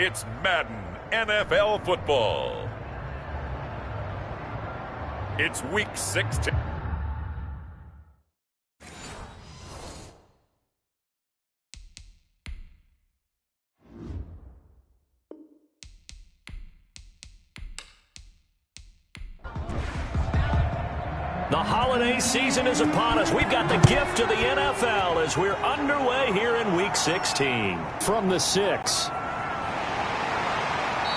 It's Madden NFL football. It's week 16. The holiday season is upon us. We've got the gift of the NFL as we're underway here in Week 16. From the 6.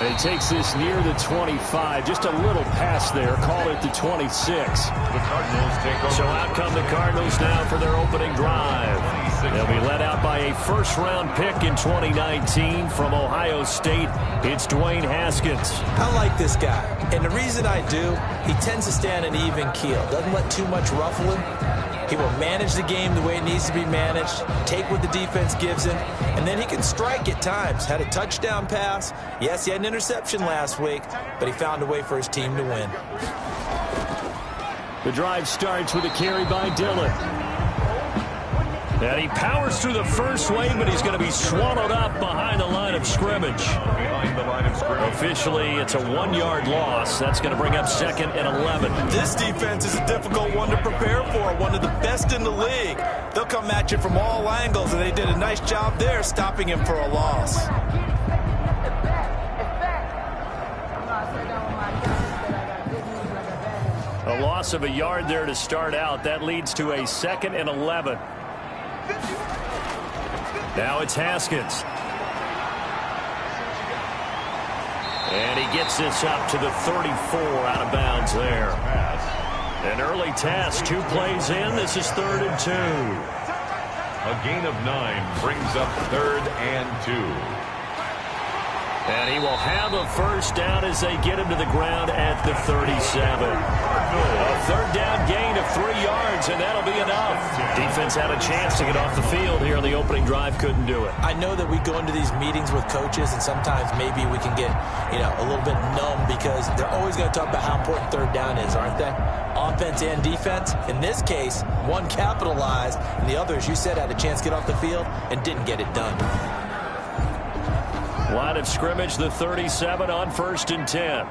And he takes this near the 25. Just a little pass there. Call it the 26. The Cardinals take over. So out come the Cardinals now for their opening drive. They'll be led out by a first-round pick in 2019 from Ohio State. It's Dwayne Haskins. I like this guy, and the reason I do, he tends to stand an even keel. Doesn't let too much ruffle him. He will manage the game the way it needs to be managed, take what the defense gives him, and then he can strike at times. Had a touchdown pass. Yes, he had an interception last week, but he found a way for his team to win. The drive starts with a carry by Dillon. And he powers through the first wave, but he's going to be swallowed up behind the line of scrimmage. Behind the line of scrimmage. Officially, it's a 1-yard loss. That's going to bring up 2nd and 11. This defense is a difficult one to prepare for, one of the best in the league. They'll come at you from all angles, and they did a nice job there stopping him for a loss. A loss of a yard there to start out. That leads to a 2nd and 11. Now it's Haskins. And he gets this up to the 34 out of bounds there. An early task, 2 plays in. This is 3rd and 2. A gain of 9 brings up 3rd and 2. And he will have a first down as they get him to the ground at the 37. A 3rd down gain of 3 yards, and that'll be enough. Defense had a chance to get off the field here on the opening drive, couldn't do it. I know that we go into these meetings with coaches, and sometimes maybe we can get, a little bit numb because they're always going to talk about how important 3rd down is, aren't they? Offense and defense. In this case, one capitalized, and the other, as you said, had a chance to get off the field and didn't get it done. Line of scrimmage, the 37 on 1st and 10.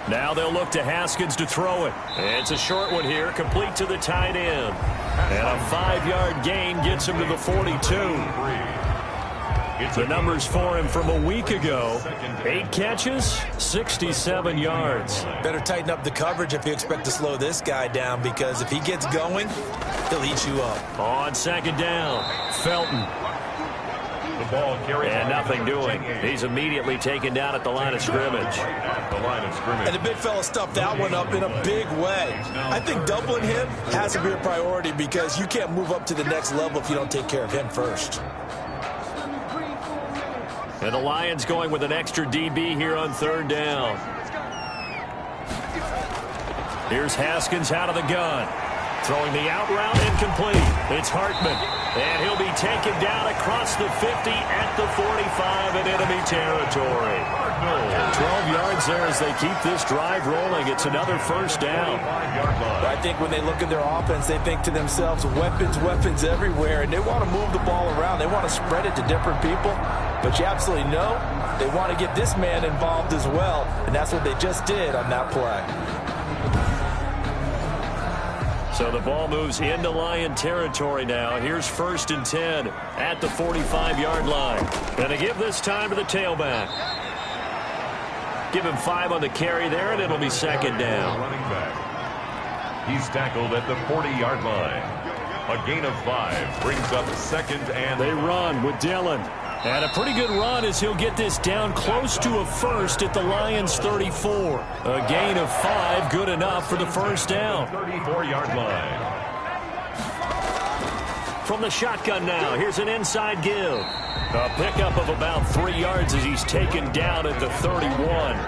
Now they'll look to Haskins to throw it. It's a short one here, complete to the tight end. And a 5-yard gain gets him to the 42. The numbers for him from a week ago. 8 catches, 67 yards. Better tighten up the coverage if you expect to slow this guy down, because if he gets going, he'll eat you up. On 2nd down, Felton. The ball carried. And nothing doing. He's immediately taken down at the line of scrimmage. And the big fella stuffed that one up in a big way. I think doubling him has to be a priority because you can't move up to the next level if you don't take care of him first. And the Lions going with an extra DB here on 3rd down. Here's Haskins out of the gun. Throwing the out route incomplete. It's Hartman. And he'll be taken down across the 50 at the 45 in enemy territory. 12 yards there as they keep this drive rolling. It's another first down. I think when they look at their offense, they think to themselves, weapons everywhere, and they want to move the ball around. They want to spread it to different people. But you absolutely know they want to get this man involved as well, and that's what they just did on that play. So the ball moves into Lion territory now. Here's 1st and 10 at the 45-yard line. Going to give this time to the tailback. Give him 5 on the carry there, and it'll be 2nd down. Running back. He's tackled at the 40-yard line. A gain of 5 brings up 2nd and... They run with Dillon. And a pretty good run as he'll get this down close to a first at the Lions' 34. A gain of 5, good enough for the first down. 34-yard line. From the shotgun now, here's an inside give. A pickup of about 3 yards as he's taken down at the 31.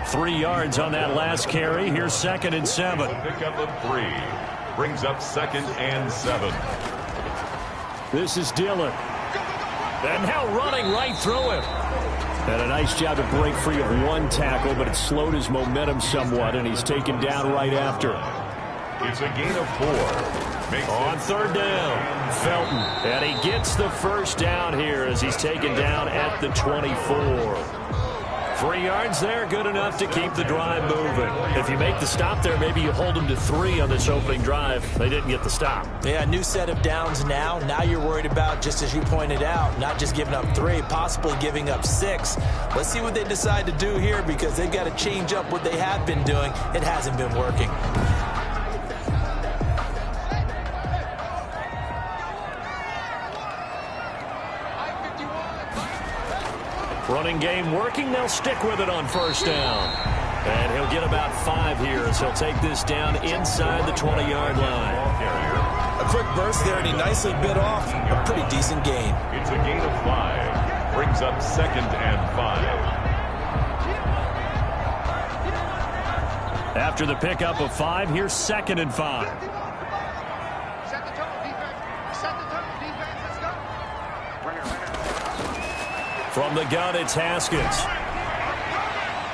3 yards on that last carry. Here's 2nd and 7. Pickup of 3 brings up 2nd and 7. This is Dillon. And now running right through him. And a nice job to break free of 1 tackle, but it slowed his momentum somewhat, and he's taken down right after. It's a gain of 4. On third down, Felton. And he gets the first down here as he's taken down at the 24. 3 yards there, good enough to keep the drive moving. If you make the stop there, maybe you hold them to 3 on this opening drive. They didn't get the stop. Yeah, new set of downs now. Now you're worried about, just as you pointed out, not just giving up 3, possibly giving up 6. Let's see what they decide to do here because they've got to change up what they have been doing. It hasn't been working. Running game working. They'll stick with it on first down. And he'll get about 5 here as he'll take this down inside the 20-yard line. A quick burst there, and he nicely bit off a pretty decent gain. It's a gain of 5. Brings up 2nd and 5. After the pickup of 5, here's 2nd and 5. From the gun, it's Haskins.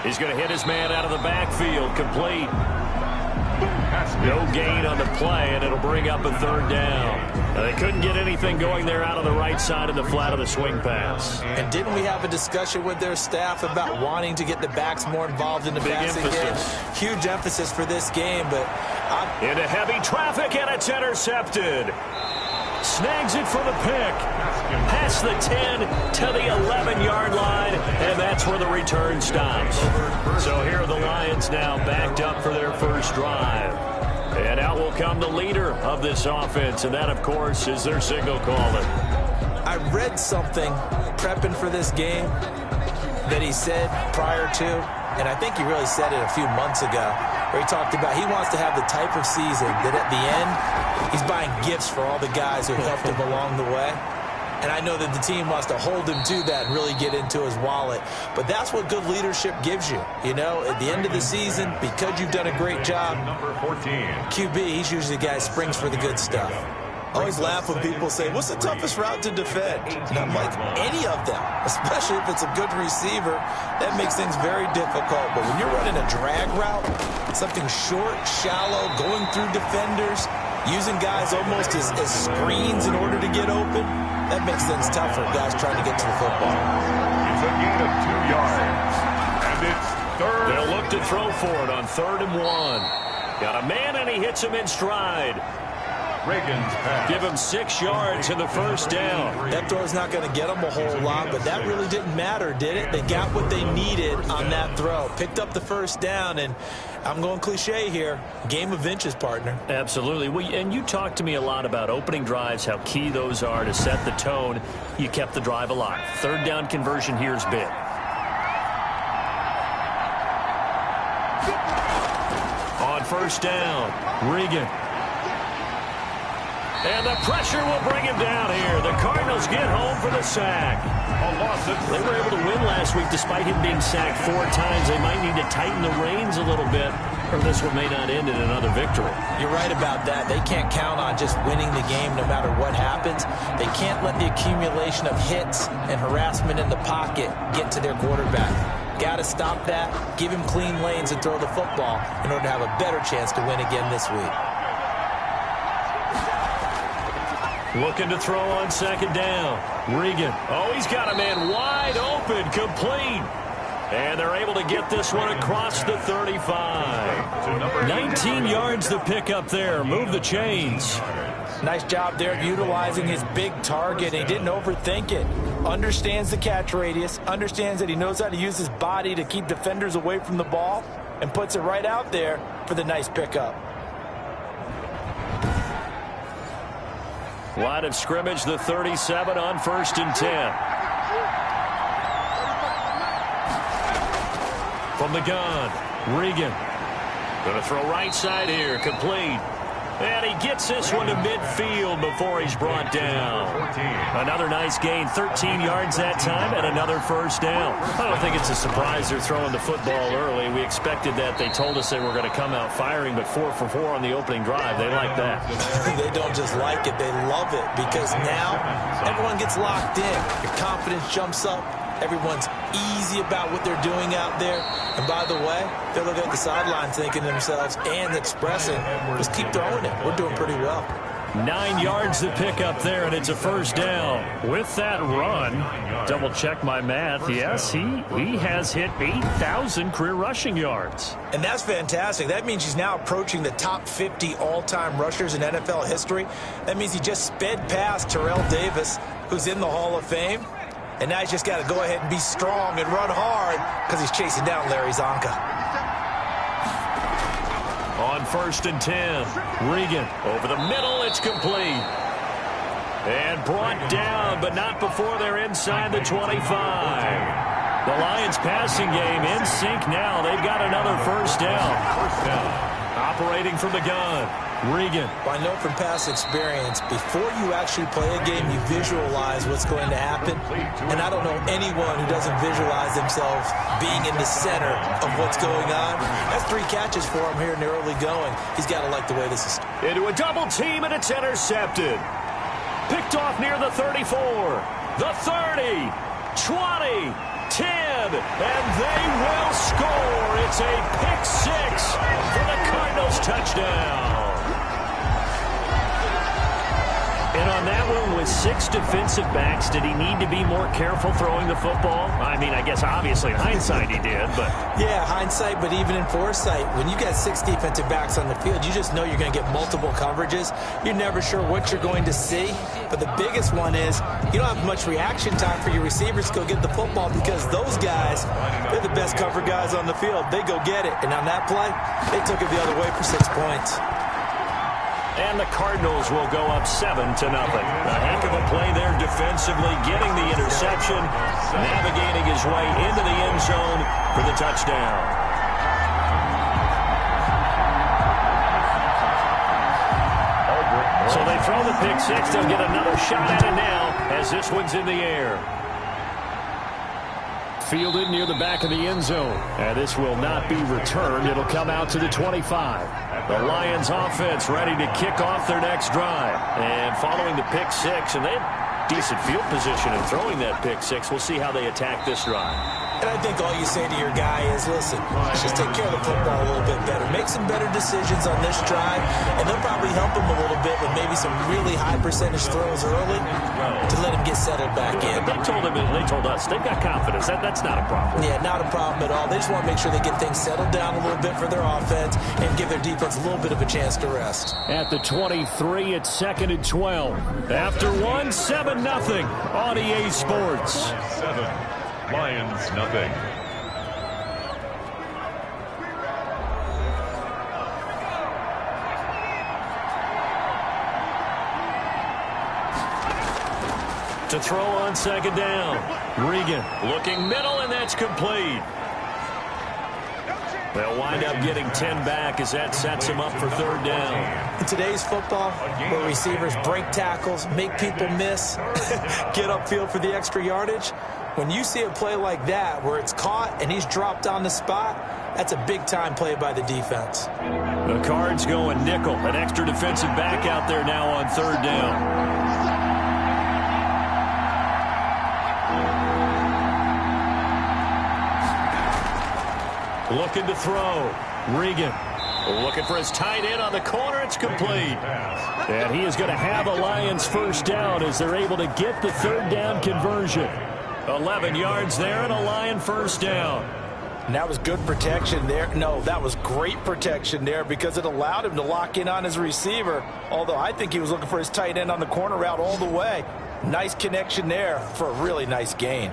He's going to hit his man out of the backfield, complete. No gain on the play, and it'll bring up a 3rd down. Now, they couldn't get anything going there out on the right side of the flat of the swing pass. And didn't we have a discussion with their staff about wanting to get the backs more involved in the passing game? Huge emphasis for this game, but into heavy traffic, and it's intercepted. Snags it for the pick. Past the 10 to the 11-yard line, and that's where the return stops. So here are the Lions now backed up for their first drive. And out will come the leader of this offense, and that, of course, is their signal caller. I read something prepping for this game that he said prior to, and I think he really said it a few months ago, where he talked about he wants to have the type of season that at the end, he's buying gifts for all the guys who helped him along the way. And I know that the team wants to hold him to that and really get into his wallet. But that's what good leadership gives you. You know, at the end of the season, because you've done a great job, Number 14. QB, he's usually the guy who springs for the good stuff. I always laugh when people say, what's the toughest route to defend? And I'm like, any of them, especially if it's a good receiver. That makes things very difficult. But when you're running a drag route, something short, shallow, going through defenders, using guys almost as screens in order to get open, that makes things tough for guys trying to get to the football. It's a gain of 2 yards. And it's 3rd. They'll look to throw for it on 3rd and 1. Got a man, and he hits him in stride. Reagan's pass. Give him 6 yards in the first down. That throw's not going to get them a whole lot, but that really didn't matter, did it? They got what they needed on that throw. Picked up the first down, and I'm going cliche here. Game of inches, partner. Absolutely. And you talked to me a lot about opening drives, how key those are to set the tone. You kept the drive alive. 3rd down conversion here is big. On first down, Regan. And the pressure will bring him down here. The Cardinals get home for the sack. They were able to win last week despite him being sacked 4 times. They might need to tighten the reins a little bit, or this one may not end in another victory. You're right about that. They can't count on just winning the game no matter what happens. They can't let the accumulation of hits and harassment in the pocket get to their quarterback. Got to stop that, give him clean lanes and throw the football in order to have a better chance to win again this week. Looking to throw on 2nd down. Regan. Oh, he's got a man wide open, complete. And they're able to get this one across the 35. 19 yards to pick up there. Move the chains. Nice job there utilizing his big target. He didn't overthink it. Understands the catch radius. Understands that he knows how to use his body to keep defenders away from the ball. And puts it right out there for the nice pickup. Line of scrimmage, the 37 on 1st and 10. From the gun, Regan. Going to throw right side here, complete. And he gets this one to midfield before he's brought down. Another nice gain, 13 yards that time, and another first down. I don't think it's a surprise they're throwing the football early. We expected that. They told us they were going to come out firing, but 4 for 4 on the opening drive. They like that. They don't just like it, they love it, because now everyone gets locked in. Your confidence jumps up. Everyone's easy about what they're doing out there. And by the way, they're looking at the sideline thinking to themselves and expressing, just keep throwing it. We're doing pretty well. 9 yards to pick up there, and it's a first down. With that run, double-check my math, yes, he has hit 8,000 career rushing yards. And that's fantastic. That means he's now approaching the top 50 all-time rushers in NFL history. That means he just sped past Terrell Davis, who's in the Hall of Fame. And now he's just got to go ahead and be strong and run hard because he's chasing down Larry Zonka. On 1st and 10, Regan over the middle. It's complete. And brought down, but not before they're inside the 25. The Lions passing game in sync now. They've got another first down. Operating from the gun, Regan. I know from past experience, before you actually play a game, you visualize what's going to happen. And I don't know anyone who doesn't visualize themselves being in the center of what's going on. That's 3 catches for him here in the early going. He's got to like the way this is. Into a double team, and it's intercepted. Picked off near the 34, the 30, 20, 10, and they will score. It's a pick 6 for the Cardinals touchdown. And on that one, with 6 defensive backs, did he need to be more careful throwing the football? I mean, I guess obviously in hindsight he did, but... Yeah, hindsight, but even in foresight, when you got 6 defensive backs on the field, you just know you're going to get multiple coverages. You're never sure what you're going to see. But the biggest one is you don't have much reaction time for your receivers to go get the football because those guys, they're the best cover guys on the field. They go get it. And on that play, they took it the other way for 6 points. And the Cardinals will go up 7-0. A heck of a play there defensively, getting the interception, navigating his way into the end zone for the touchdown. So they throw the pick 6. They'll get another shot at it now as this one's in the air. Fielded near the back of the end zone. And this will not be returned. It'll come out to the 25. The Lions offense ready to kick off their next drive. And following the pick 6, and they have decent field position in throwing that pick 6. We'll see how they attack this drive. And I think all you say to your guy is, listen, let's just take care of the football a little bit better. Make some better decisions on this drive, and they'll probably help him a little bit with maybe some really high percentage throws early to let him get settled back in. They told us they've got confidence. That's not a problem. Yeah, not a problem at all. They just want to make sure they get things settled down a little bit for their offense and give their defense a little bit of a chance to rest. At the 23, it's 2nd and 12. After 7-0 on EA Sports. 7, Lions nothing. To throw on 2nd down. Regan looking middle, and that's complete. They'll wind up getting 10 back as that sets him up for 3rd down. In today's football, where receivers break tackles, make people miss, get upfield for the extra yardage, when you see a play like that where it's caught and he's dropped on the spot, that's a big-time play by the defense. The Cards going nickel. An extra defensive back out there now on 3rd down. Looking to throw. Regan looking for his tight end on the corner. It's complete. And he is going to have a Lions first down as they're able to get the 3rd down conversion. 11 yards there and a Lion first down. And that was good protection there. No, that was great protection there because it allowed him to lock in on his receiver. Although I think he was looking for his tight end on the corner route all the way. Nice connection there for a really nice gain.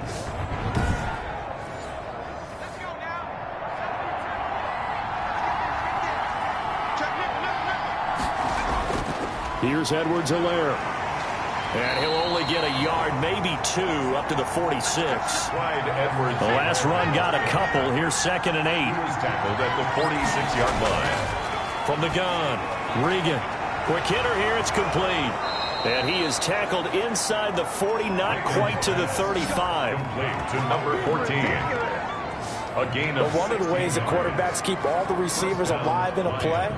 Here's Edwards-Helaire. And he'll only get a yard, maybe 2, up to the 46. The last run got a couple. Here's 2nd and 8. He was tackled at the 46-yard line. From the gun, Regan. Quick hitter here, it's complete. And he is tackled inside the 40, not quite to the 35. Complete to number 14. A gain of one of the ways that quarterbacks keep all the receivers alive in a play,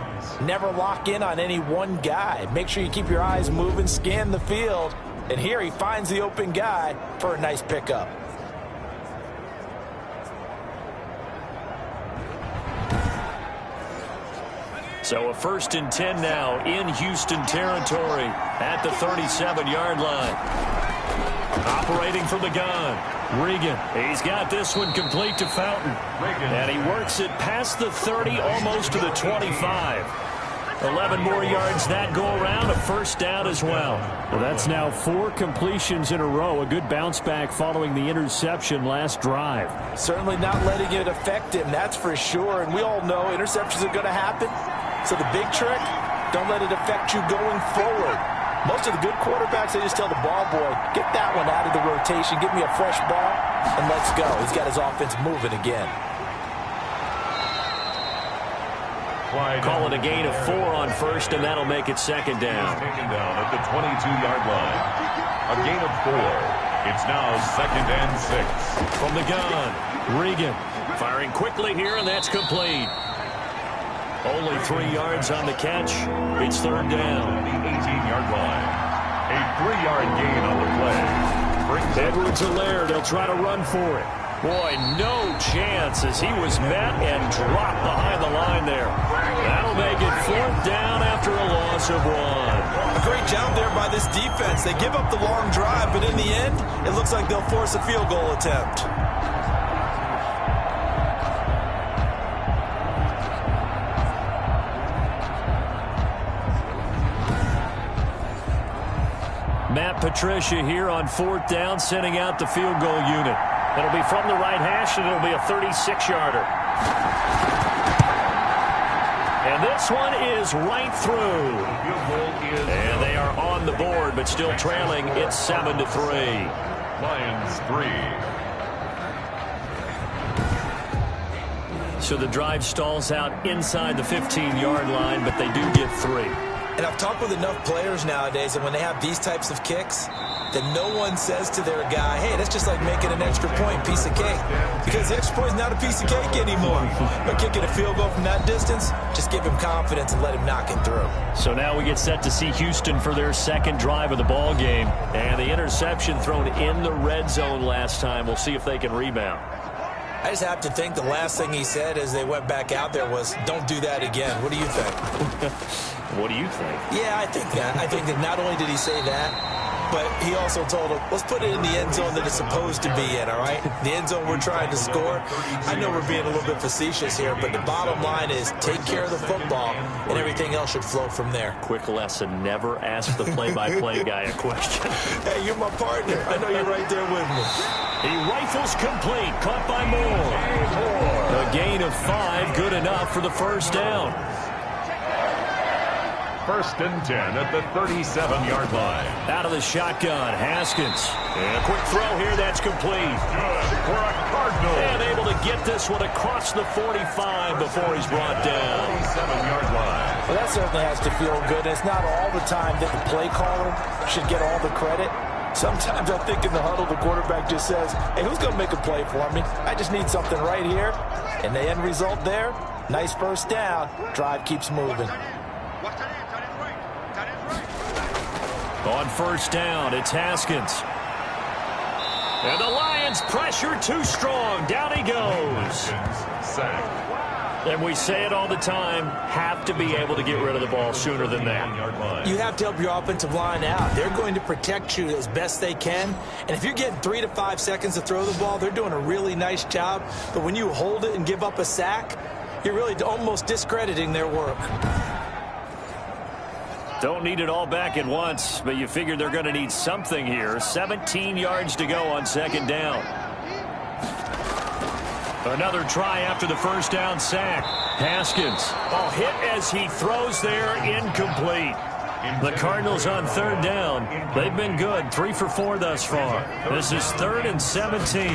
never lock in on any one guy. Make sure you keep your eyes moving, scan the field. And here he finds the open guy for a nice pickup. So a 1st and 10 now in Houston territory at the 37-yard line. Operating from the gun, Regan. He's got this one complete to Fountain. And he works it past the 30, almost to the 25. 11 more yards that go around, a 1st down as well. Well, that's now 4 completions in a row. A good bounce back following the interception last drive. Certainly not letting it affect him, that's for sure. And we all know interceptions are going to happen. So the big trick, don't let it affect you going forward. Most of the good quarterbacks, they just tell the ball boy, get that one out of the rotation, give me a fresh ball, and let's go. He's got his offense moving again. Call it a gain of 4 on 1st, and that'll make it 2nd down. Taken down at the 22-yard line. A gain of 4. It's now 2nd and 6. From the gun, Regan firing quickly here, and that's complete. Only 3 yards on the catch. It's 3rd down. The 18-yard line. A 3-yard gain on the play. Edwards-Helaire, they'll try to run for it. Boy, no chance as he was met and dropped behind the line there. That'll make it 4th down after a loss of 1. A great job there by this defense. They give up the long drive, but in the end, it looks like they'll force a field goal attempt. Matt Patricia here on 4th down, sending out the field goal unit. It'll be from the right hash, and it'll be a 36-yarder. And this one is right through. And they are on the board, but still trailing. It's 7-3. Lions 3. So the drive stalls out inside the 15-yard line, but they do get 3. And I've talked with enough players nowadays, and when they have these types of kicks, that no one says to their guy, hey, that's just like making an extra point, piece of cake. Because the extra point is not a piece of cake anymore. But kicking a field goal from that distance, just give him confidence and let him knock it through. So now we get set to see Houston for their 2nd drive of the ball game. And the interception thrown in the red zone last time. We'll see if they can rebound. I just have to think the last thing he said as they went back out there was, don't do that again. What do you think? What do you think? Yeah, I think that. I think that not only did he say that, but he also told him, let's put it in the end zone that it's supposed to be in, all right? The end zone we're trying to score. I know we're being a little bit facetious here, but the bottom line is take care of the football, and everything else should flow from there. Quick lesson, never ask the play-by-play guy a question. Hey, you're my partner. I know you're right there with me. He rifles complete, caught by Moore. A gain of 5, good enough for the 1st down. 1st and 10 at the 37-yard line. Out of the shotgun, Haskins. And a quick throw here, that's complete. Good for a Cardinal. And able to get this one across the 45 before he's brought down. 37-yard line. Well, that certainly has to feel good. It's not all the time that the play caller should get all the credit. Sometimes I think in the huddle, the quarterback just says, hey, who's going to make a play for me? I just need something right here. And the end result there, nice 1st down. Drive keeps moving. On 1st down, it's Haskins. And the Lions pressure too strong. Down he goes. Sack. And we say it all the time, have to be able to get rid of the ball sooner than that. You have to help your offensive line out. They're going to protect you as best they can. And if you're getting 3 to 5 seconds to throw the ball, they're doing a really nice job. But when you hold it and give up a sack, you're really almost discrediting their work. Don't need it all back at once, but you figure they're going to need something here. 17 yards to go on 2nd down. Another try after the 1st down sack. Haskins. Oh, hit as he throws there, incomplete. The Cardinals on 3rd down. They've been good, 3 for 4 thus far. This is 3rd and 17.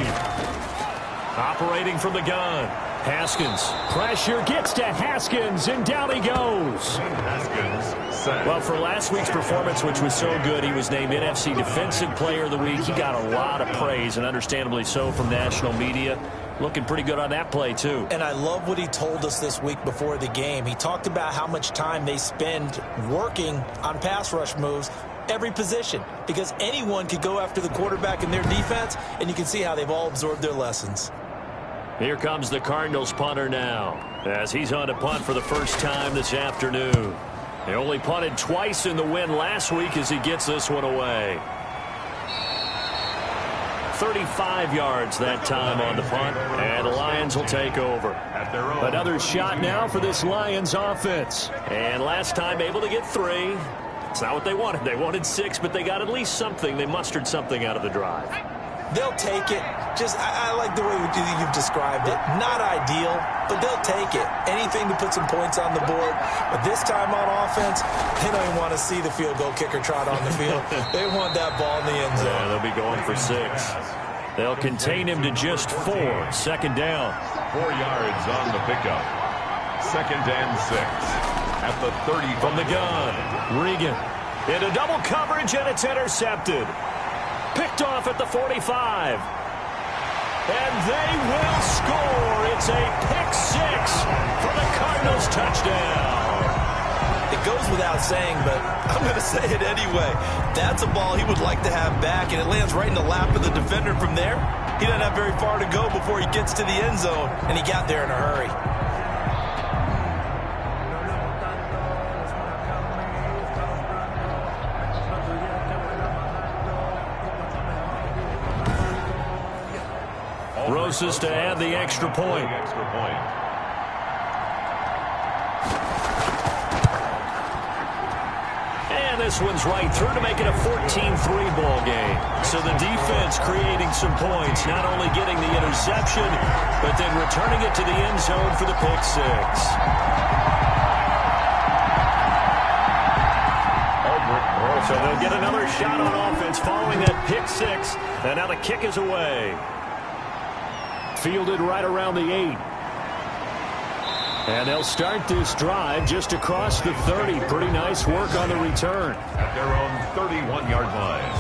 Operating from the gun. Haskins. Pressure gets to Haskins, and down he goes. Well, for last week's performance, which was so good, he was named NFC Defensive Player of the Week. He got a lot of praise, and understandably so, from national media. Looking pretty good on that play, too. And I love what he told us this week before the game. He talked about how much time they spend working on pass rush moves, every position, because anyone could go after the quarterback in their defense, and you can see how they've all absorbed their lessons. Here comes the Cardinals punter now, as he's on to punt for the first time this afternoon. He only punted twice in the win last week as he gets this one away. 35 yards that time on the punt, and the Lions will take over. Another shot now for this Lions offense. And last time able to get 3. It's not what they wanted. They wanted 6, but they got at least something. They mustered something out of the drive. They'll take it. I like the way you've described it. Not ideal, but they'll take it. Anything to put some points on the board. But this time on offense, they don't even want to see the field goal kicker trot on the field. They want that ball in the end zone. Yeah, they'll be going for 6. They'll contain him to just 4. Second down. 4 yards on the pickup. 2nd and 6. At the 30 from the gun. Regan into double coverage, and it's intercepted. Picked off at the 45. And they will score. It's a pick 6 for the Cardinals touchdown. It goes without saying, but I'm going to say it anyway. That's a ball he would like to have back, and it lands right in the lap of the defender from there. He doesn't have very far to go before he gets to the end zone, and he got there in a hurry. Rosas to add the extra point. And this one's right through to make it a 14-3 ball game. So the defense creating some points, not only getting the interception, but then returning it to the end zone for the pick 6. So they'll get another shot on offense following that pick 6. And now the kick is away. Fielded right around the 8. And they'll start this drive just across the 30. Pretty nice work on the return. At their own 31-yard line.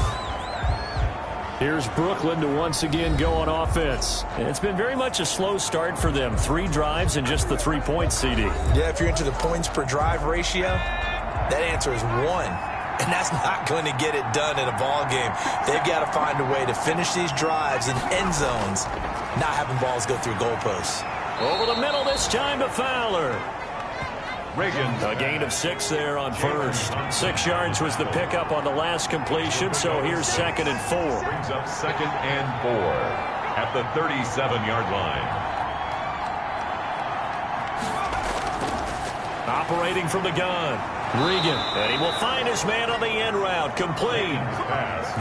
Here's Brooklyn to once again go on offense. And it's been very much a slow start for them. 3 drives and just the 3 points, CD. Yeah, if you're into the points per drive ratio, that answer is 1. And that's not going to get it done in a ball game. They've got to find a way to finish these drives in end zones, not having balls go through goalposts. Over the middle this time to Fowler. Reagan. A gain of 6 there on first. 6 yards was the pickup on the last completion, so here's 2nd and 4. Brings up 2nd and 4 at the 37-yard line. Operating from the gun. Regan, and he will find his man on the end route, complete.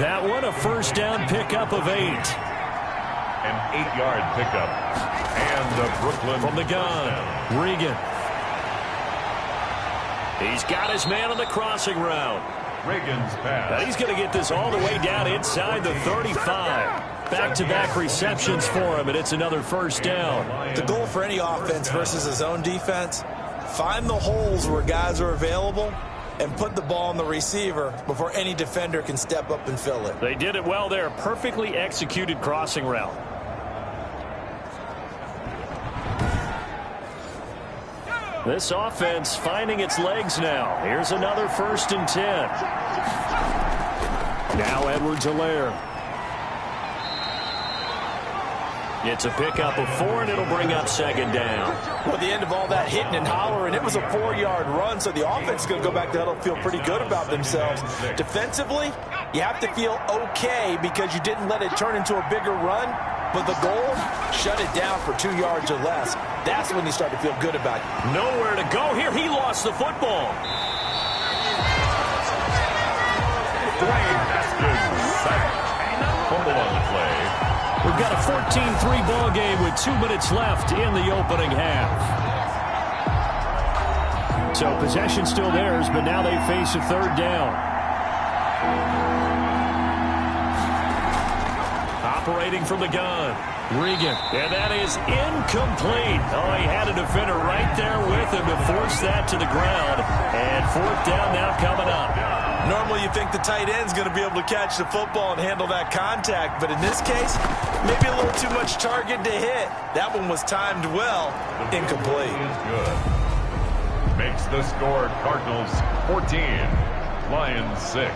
That one, a first down pickup of 8. An 8-yard pickup. And the Brooklyn from the gun. Regan. He's got his man on the crossing route. Reagan's pass. Now he's going to get this all the way down inside the 35. Back-to-back receptions for him, and it's another first down. The goal for any offense versus his own defense, find the holes where guys are available and put the ball on the receiver before any defender can step up and fill it. They did it well there. Perfectly executed crossing route. This offense finding its legs now. Here's another 1st and 10. Now Edwards-Helaire. It's a pickup of 4, and it'll bring up 2nd down. Well, at the end of all that hitting and hollering, it was a 4-yard run, so the offense is going to go back to huddle, feel pretty good about themselves. Defensively, you have to feel okay because you didn't let it turn into a bigger run, but the goal, shut it down for 2 yards or less. That's when you start to feel good about it. Nowhere to go here. He lost the football. Dwayne Haskins sacked. Fumble on the play. We've got a 14-3 ball game with 2 minutes left in the opening half. So possession still theirs, but now they face a 3rd down. Operating from the gun. Regan. And that is incomplete. Oh, he had a defender right there with him to force that to the ground. And 4th down now coming up. Normally you think the tight end's going to be able to catch the football and handle that contact, but in this case, maybe a little too much target to hit. That one was timed well. Incomplete. Good. Makes the score Cardinals 14, Lions 6.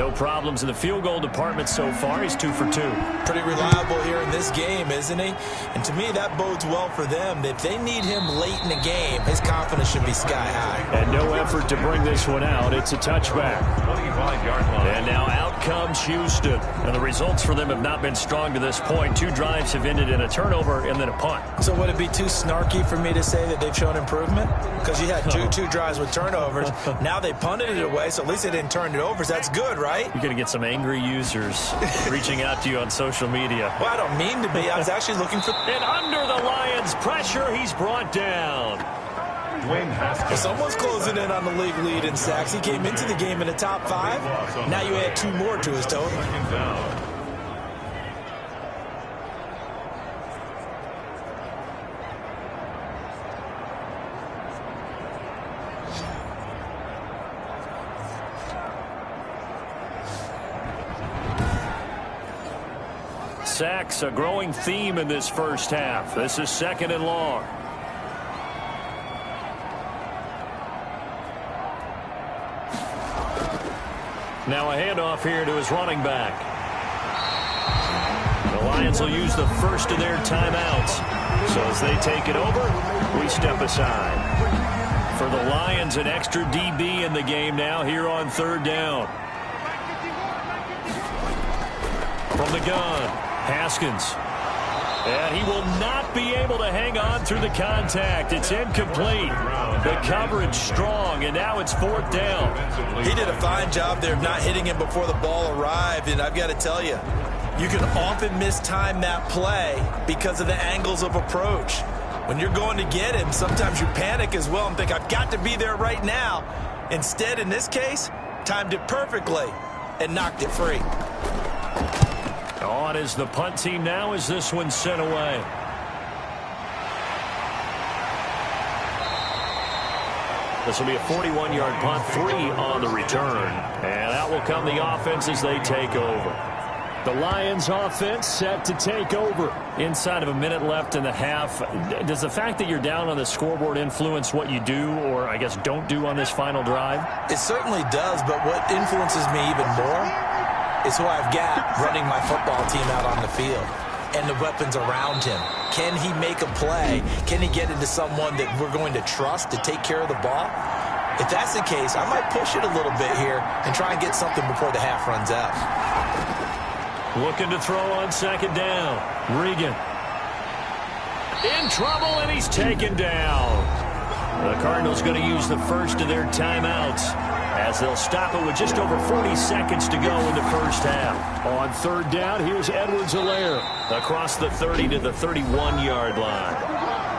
No problems in the field goal department so far. He's 2 for 2. Pretty reliable here in this game, isn't he? And to me, that bodes well for them. If they need him late in the game, his confidence should be sky high. And no effort to bring this one out. It's a touchback. 25-yard line. And now out comes Houston. And the results for them have not been strong to this point. 2 drives have ended in a turnover and then a punt. So would it be too snarky for me to say that they've shown improvement? Because you had two drives with turnovers. Now they punted it away, so at least they didn't turn it over. So that's good, right? You're going to get some angry users reaching out to you on social media. Well, I don't mean to be. I was actually looking for... And under the Lions' pressure, he's brought down. Well, someone's closing in on the league lead in sacks. He came into the game in the top 5. Now you add 2 more to his total. Sacks, a growing theme in this first half. This is 2nd and long. Now a handoff here to his running back. The Lions will use the first of their timeouts. So as they take it over, we step aside. For the Lions, an extra DB in the game now here on 3rd down. From the gun. Haskins. And he will not be able to hang on through the contact. It's incomplete. The coverage strong, and now it's 4th down. He did a fine job there of not hitting him before the ball arrived, and I've got to tell you, you can often mistime that play because of the angles of approach. When you're going to get him, sometimes you panic as well and think, I've got to be there right now. Instead, in this case, timed it perfectly and knocked it free. On is the punt team now as this one's sent away. This will be a 41-yard punt, 3 on the return. And out will come the offense as they take over. The Lions offense set to take over. Inside of a minute left in the half. Does the fact that you're down on the scoreboard influence what you do or, I guess, don't do on this final drive? It certainly does, but what influences me even more is who I've got running my football team out on the field and the weapons around him. Can he make a play? Can he get into someone that we're going to trust to take care of the ball? If that's the case, I might push it a little bit here and try and get something before the half runs out. Looking to throw on 2nd down. Regan. In trouble, and he's taken down. The Cardinals going to use the first of their timeouts as they'll stop it with just over 40 seconds to go in the first half. On 3rd down, here's Edwards-Helaire across the 30 to the 31-yard line.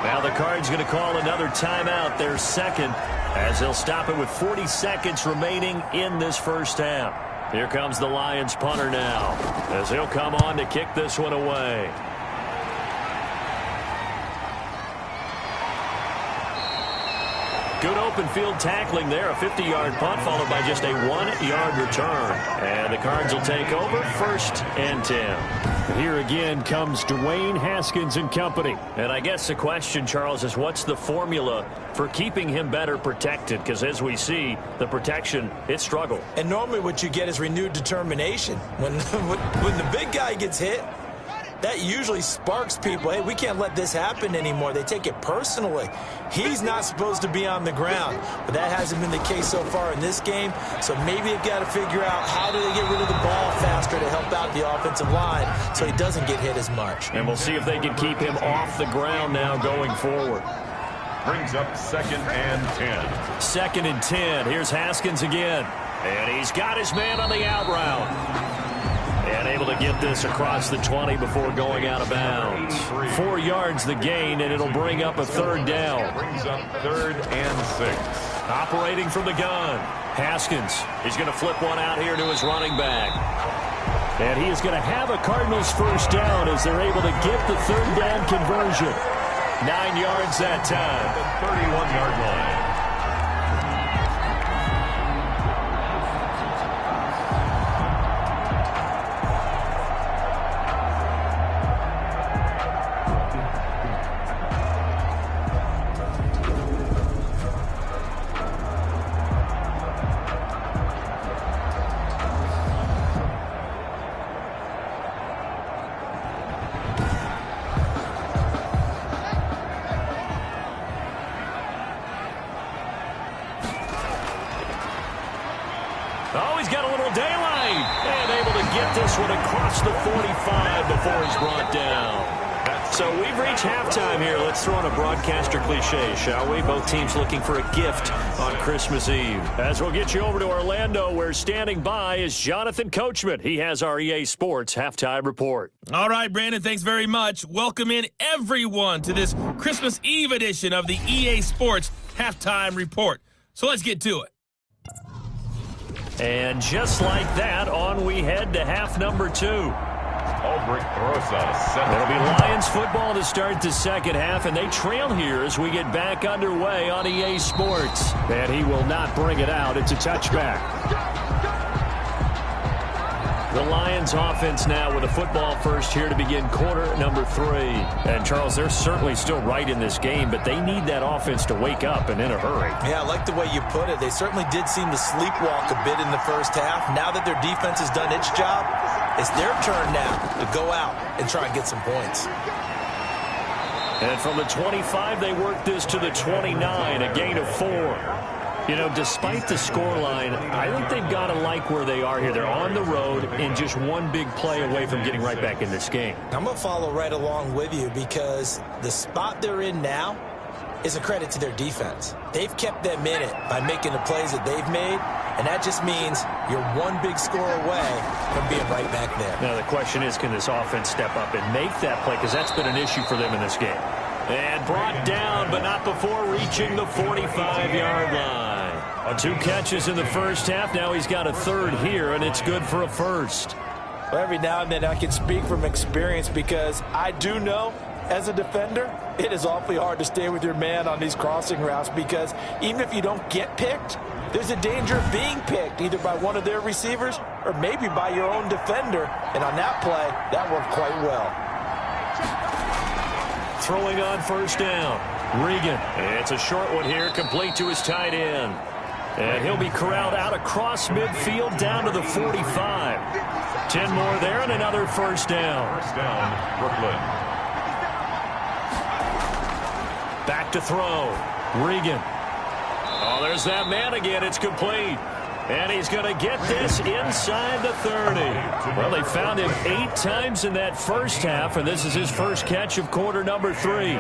Now the Cards going to call another timeout, their 2nd, as they'll stop it with 40 seconds remaining in this first half. Here comes the Lions punter now as he'll come on to kick this one away. Good open field tackling there. A 50-yard punt followed by just a 1-yard return. And the Cards will take over 1st and 10. Here again comes Dwayne Haskins and company. And I guess the question, Charles, is what's the formula for keeping him better protected? Because as we see, the protection, it struggled. And normally what you get is renewed determination. When the big guy gets hit, that usually sparks people. Hey, we can't let this happen anymore. They take it personally. He's not supposed to be on the ground, but that hasn't been the case so far in this game. So maybe they've got to figure out how do they get rid of the ball faster to help out the offensive line so he doesn't get hit as much. And we'll see if they can keep him off the ground now going forward. Brings up 2nd and 10. 2nd and 10. Here's Haskins again. And he's got his man on the out route. And able to get this across the 20 before going out of bounds. 4 yards the gain, and it'll bring up a 3rd down. Brings up 3rd and 6. Operating from the gun. Haskins. He's going to flip one out here to his running back. And he is going to have a Cardinals first down as they're able to get the 3rd down conversion. 9 yards that time. The 31-yard line. get this one across the 45 before he's brought down. So we've reached halftime here. Let's throw in a broadcaster cliche, shall we? Both teams looking for a gift on Christmas Eve. As we'll get you over to Orlando, where standing by is Jonathan Coachman. He has our EA Sports Halftime Report. All right, Brandon, thanks very much. Welcome in everyone to this Christmas Eve edition of the EA Sports Halftime Report. So let's get to it. And just like that, on we head to half number 2. Ulbrich throws out a center. It'll be Lions football to start the second half, and they trail here as we get back underway on EA Sports. And he will not bring it out. It's a touchback. The Lions offense now with a football first here to begin quarter number 3. And, Charles, they're certainly still right in this game, but they need that offense to wake up and in a hurry. Yeah, I like the way you put it. They certainly did seem to sleepwalk a bit in the first half. Now that their defense has done its job, it's their turn now to go out and try and get some points. And from the 25, they work this to the 29, a gain of 4. You know, despite the scoreline, I think they've got to like where they are here. They're on the road and just one big play away from getting right back in this game. I'm going to follow right along with you because the spot they're in now is a credit to their defense. They've kept them in it by making the plays that they've made, and that just means you're one big score away from being right back there. Now, the question is, can this offense step up and make that play? Because that's been an issue for them in this game. And brought down, but not before reaching the 45-yard line. 2 catches in the first half. Now he's got a third here, and it's good for a first. Well, every now and then I can speak from experience because I do know, as a defender, it is awfully hard to stay with your man on these crossing routes because even if you don't get picked, there's a danger of being picked either by one of their receivers or maybe by your own defender. And on that play, that worked quite well. Throwing on first down, Regan. It's a short one here, complete to his tight end. And he'll be corralled out across midfield down to the 45. 10 more there and another first down. First down, Brooklyn. Back to throw, Regan. Oh, there's that man again. It's complete. And he's going to get this inside the 30. Well, they found him 8 times in that first half, and this is his first catch of quarter number 3.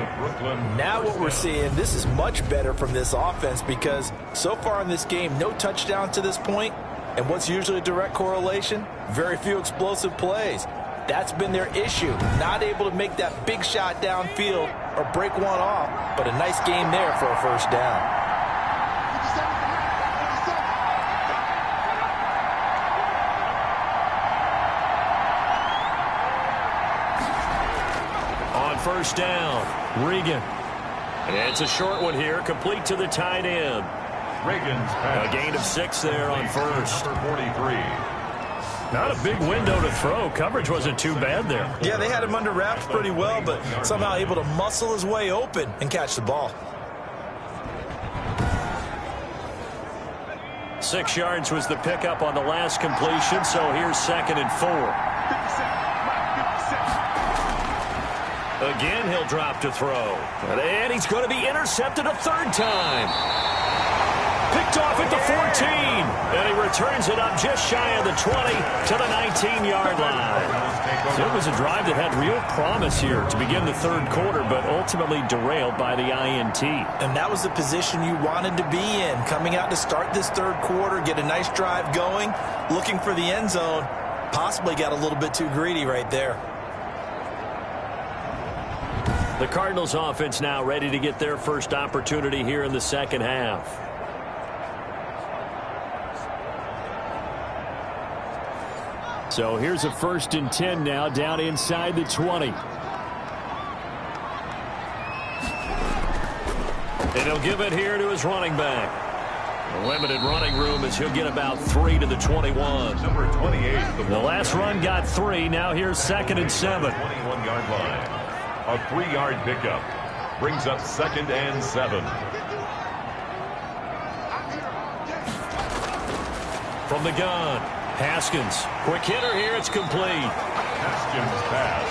Now what we're seeing, this is much better from this offense because so far in this game, no touchdown to this point, and what's usually a direct correlation? Very few explosive plays. That's been their issue, not able to make that big shot downfield or break one off, but a nice game there for a first down. First down, Regan. It's a short one here, complete to the tight end. Regan's pass. A gain of 6 there on first. Number 43. Not a big window to throw. Coverage wasn't too bad there. Yeah, they had him under wraps pretty well, but somehow able to muscle his way open and catch the ball. 6 yards was the pickup on the last completion, so here's 2nd and 4. Again, he'll drop to throw. And he's going to be intercepted a third time. Picked off at the 14. And he returns it up just shy of the 20 to the 19-yard line. So it was a drive that had real promise here to begin the third quarter, but ultimately derailed by the INT. And that was the position you wanted to be in. Coming out to start this third quarter, get a nice drive going, looking for the end zone. Possibly got a little bit too greedy right there. The Cardinals offense now ready to get their first opportunity here in the second half. So here's a 1st and 10 now down inside the 20. And he'll give it here to his running back. A limited running room as he'll get about 3 to the 21. Number 28. The last run got 3. Now here's 2nd and 7. 21-yard line. A 3-yard pickup brings up 2nd and 7. From the gun, Haskins. Quick hitter here. It's complete. Haskins pass.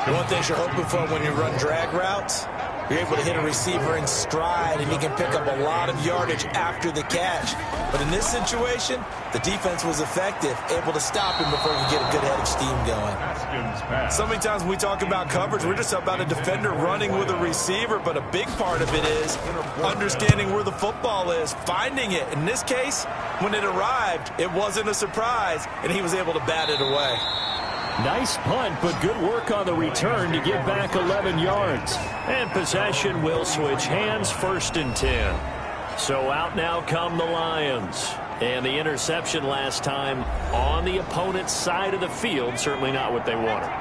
One thing you're hoping for when you run drag routes, You're able to hit a receiver in stride, and he can pick up a lot of yardage after the catch. But in this situation, the defense was effective, able to stop him before he could get a good head of steam going. So many times when we talk about coverage, we're just about a defender running with a receiver, but a big part of it is understanding where the football is, finding it. In this case, when it arrived, it wasn't a surprise, and he was able to bat it away. Nice punt, but good work on the return to get back 11 yards. And possession will switch hands, 1st and 10. So out now come the Lions. And the interception last time on the opponent's side of the field, certainly not what they wanted.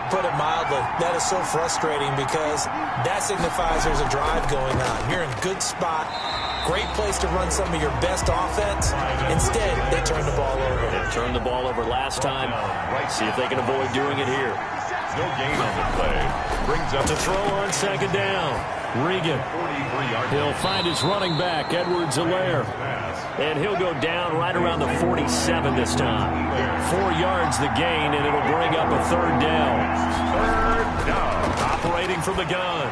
Put it mildly, that is so frustrating because that signifies there's a drive going on. You're in a good spot, great place to run some of your best offense. Instead, they turn the ball over. They turned the ball over last time. See if they can avoid doing it here. No gain on the play. Brings up To throw on 2nd down. Regan. He'll find his running back, Edwards-Helaire. And he'll go down right around the 47 this time. 4 yards the gain, and it'll bring up a 3rd down. Operating from the gun.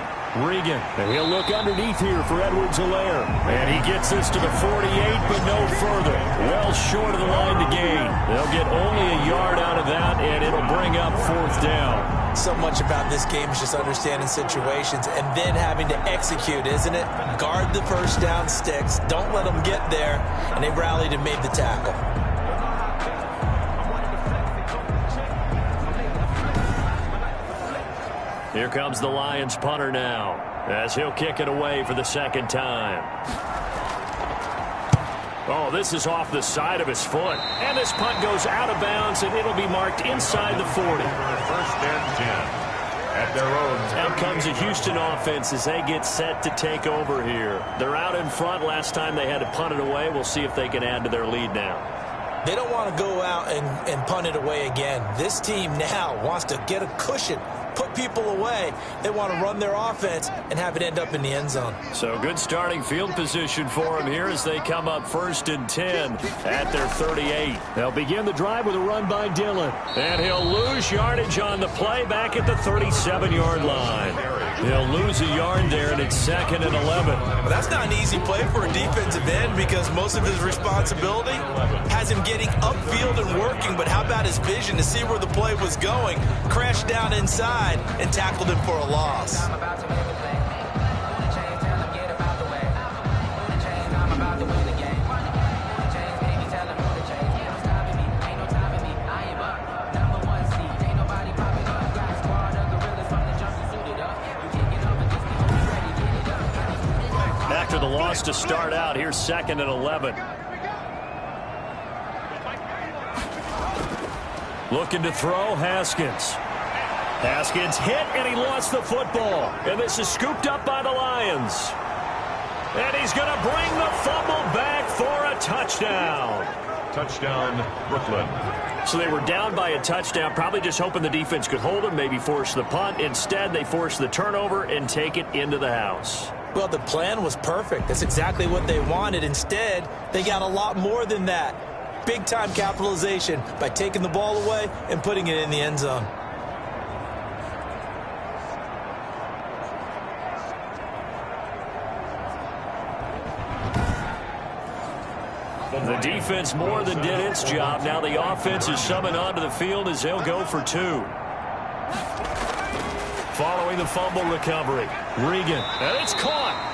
Regan. And he'll look underneath here for Edwards-Helaire. And he gets this to the 48, but no further. Well short of the line to gain. They'll get only a yard out of that, and it'll bring up 4th down. So much about this game is just understanding situations and then having to execute, isn't it? Guard the first down sticks. Don't let them get there. And they rallied and made the tackle. Here comes the Lions punter now, as he'll kick it away for the 2nd time. Oh, this is off the side of his foot. And this punt goes out of bounds, and it'll be marked inside the 40. 1st and 10. At their own. Out comes the Houston offense as they get set to take over here. They're out in front. Last time they had to punt it away. We'll see if they can add to their lead now. They don't want to go out and punt it away again. This team now wants to get a cushion, put people away. They want to run their offense and have it end up in the end zone. So good starting field position for them here as they come up 1st and 10 at their 38. They'll begin the drive with a run by Dillon. And he'll lose yardage on the play back at the 37-yard line. He'll lose a yard there, and it's 2nd and 11. Well, that's not an easy play for a defensive end because most of his responsibility has him getting upfield and working, but how about his vision to see where the play was going, crashed down inside, and tackled him for a loss. After the loss to start out, here's 2nd and 11. Looking to throw, Haskins. Haskins hit, and he lost the football. And this is scooped up by the Lions. And he's going to bring the fumble back for a touchdown. Touchdown, Brooklyn. So they were down by a touchdown, probably just hoping the defense could hold them, maybe force the punt. Instead, they force the turnover and take it into the house. Well, the plan was perfect. That's exactly what they wanted. Instead, they got a lot more than that. Big-time capitalization by taking the ball away and putting it in the end zone. The defense more than did its job. Now the offense is summoned onto the field as they'll go for 2. Following the fumble recovery, Regan. And it's caught.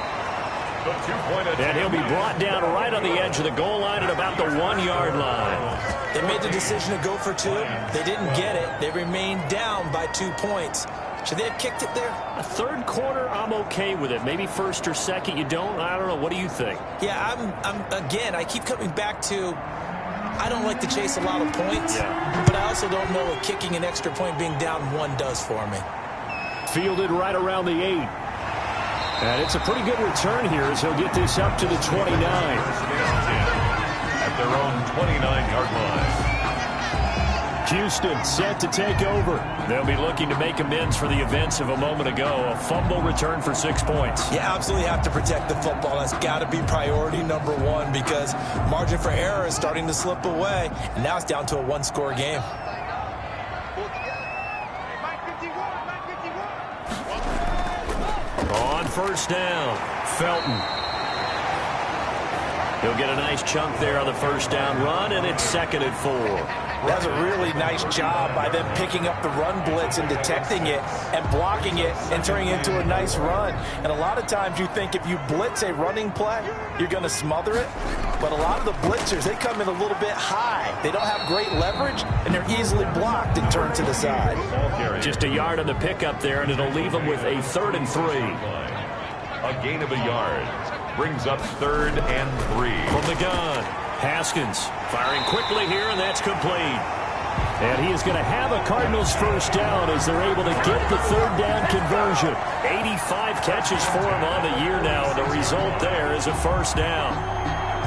And he'll be brought down right on the edge of the goal line at about the 1-yard line. They made the decision to go for 2. They didn't get it. They remained down by 2 points. Should they have kicked it there? A 3rd quarter, I'm okay with it. Maybe 1st or 2nd, you don't? I don't know. What do you think? Yeah, again, I keep coming back to I don't like to chase a lot of points, but I also don't know what kicking an extra point being down 1 does for me. Fielded right around the 8. And it's a pretty good return here as he'll get this up to the 29. At their own 29-yard line. Houston set to take over. They'll be looking to make amends for the events of a moment ago. A fumble return for 6 points. You absolutely have to protect the football. That's got to be priority number 1 because margin for error is starting to slip away. And now it's down to a 1-score game. On first down, Felton. He'll get a nice chunk there on the first down run, and it's 2nd and 4. That's a really nice job by them picking up the run blitz and detecting it and blocking it and turning it into a nice run. And a lot of times you think if you blitz a running play, you're going to smother it. But a lot of the blitzers, they come in a little bit high. They don't have great leverage, and they're easily blocked and turned to the side. Just a yard on the pickup there, and it'll leave them with a 3rd and 3. A gain of a yard brings up 3rd and 3. From the gun, Haskins firing quickly here, and that's complete. And he is going to have a Cardinals first down as they're able to get the 3rd down conversion. 85 catches for him on the year now, and the result there is a first down.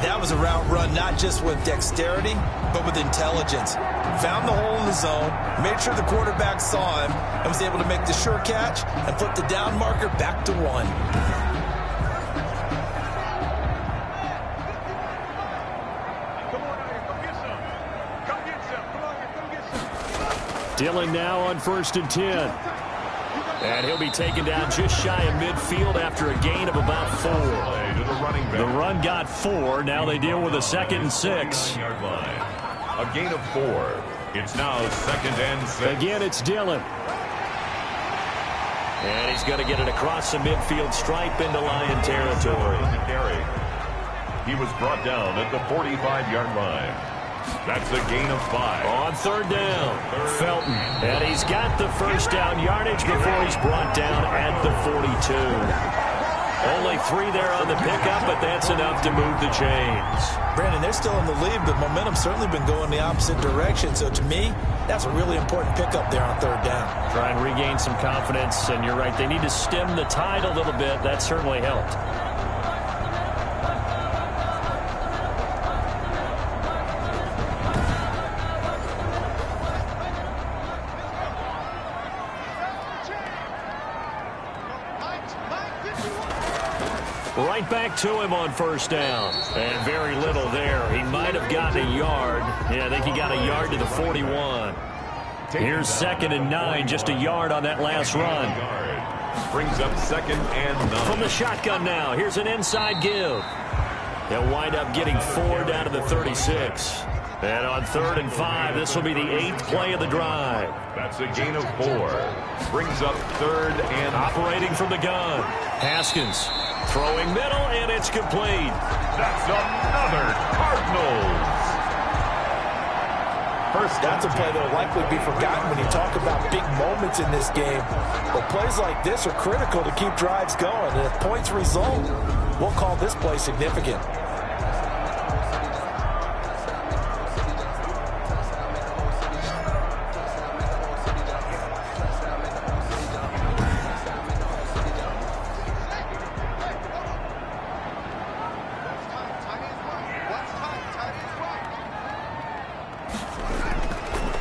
That was a route run not just with dexterity, but with intelligence. Found the hole in the zone, made sure the quarterback saw him, and was able to make the sure catch and flip the down marker back to 1. Dillon now on 1st and 10. And he'll be taken down just shy of midfield after a gain of about 4. The run got 4. Now they deal with a 2nd and 6. A gain of 4. It's now 2nd and 6. Again, it's Dillon. And he's going to get it across the midfield stripe into Lion territory. He was brought down at the 45-yard line. That's a gain of 5. On 3rd down, Felton. And he's got the first down yardage before he's brought down at the 42. Only 3 there on the pickup, but that's enough to move the chains. Brandon, they're still in the lead, but momentum's certainly been going the opposite direction. So to me, that's a really important pickup there on 3rd down. Try and regain some confidence, and you're right. They need to stem the tide a little bit. That certainly helped. Right back to him on first down. And very little there. He might have gotten a yard. Yeah, I think he got a yard to the 41. Here's 2nd and 9, just a yard on that last run. Brings up 2nd and 9. From the shotgun now, here's an inside give. They'll wind up getting 4 down to the 36. And on 3rd and 5, this will be the 8th play of the drive. That's a gain of 4. Brings up 3rd and operating from the gun. Haskins throwing middle, and it's complete. That's another Cardinals. That's a play that will likely be forgotten when you talk about big moments in this game. But plays like this are critical to keep drives going. And if points result, we'll call this play significant.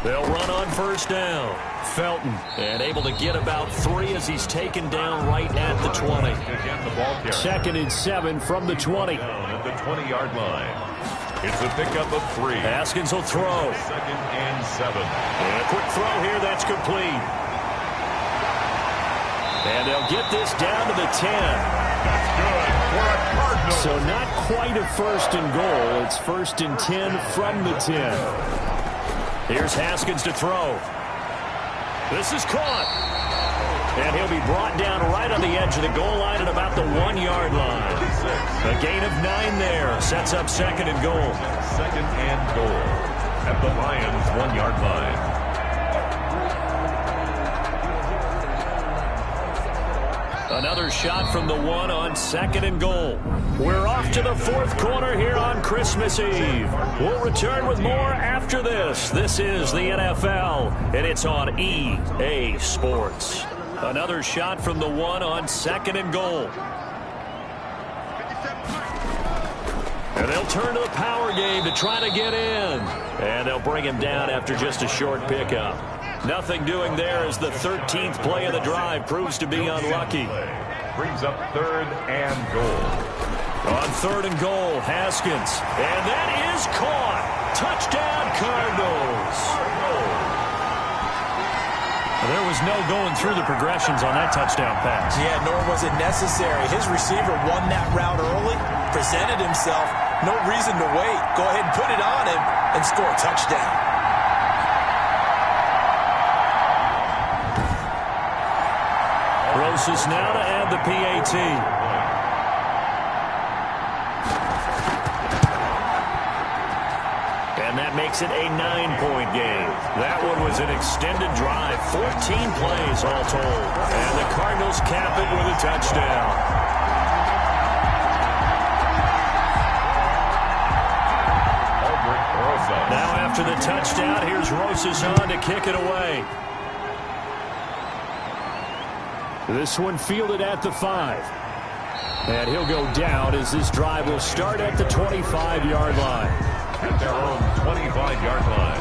They'll run on first down. Felton, and able to get about 3 as he's taken down right at the 20. 2nd and 7 from the 20. At the 20-yard line. It's a pickup of 3. Haskins will throw. 2nd and 7. And a quick throw here, that's complete. And they'll get this down to the 10. That's good for a Cardinal. So not quite a 1st and goal. It's 1st and 10 from the 10. Here's Haskins to throw. This is caught. And he'll be brought down right on the edge of the goal line at about the 1-yard line. A gain of 9 there. Sets up 2nd and goal. 2nd and goal at the Lions' 1-yard line. Another shot from the 1 on 2nd and goal. We're off to the 4th quarter here on Christmas Eve. We'll return with more after this. This is the NFL, and it's on EA Sports. Another shot from the 1 on 2nd and goal. And they'll turn to the power game to try to get in. And they'll bring him down after just a short pickup. Nothing doing there as the 13th play of the drive proves to be unlucky. Brings up 3rd and goal. On 3rd and goal, Haskins. And that is caught. Touchdown, Cardinals. There was no going through the progressions on that touchdown pass. Yeah, nor was it necessary. His receiver won that route early, presented himself. No reason to wait. Go ahead and put it on him and score a touchdown. Rosas now to add the PAT. And that makes it a 9-point game. That one was an extended drive, 14 plays all told. And the Cardinals cap it with a touchdown. Now after the touchdown, here's Rosas on to kick it away. This one fielded at the 5. And he'll go down as this drive will start at the 25-yard line. At their own 25-yard line.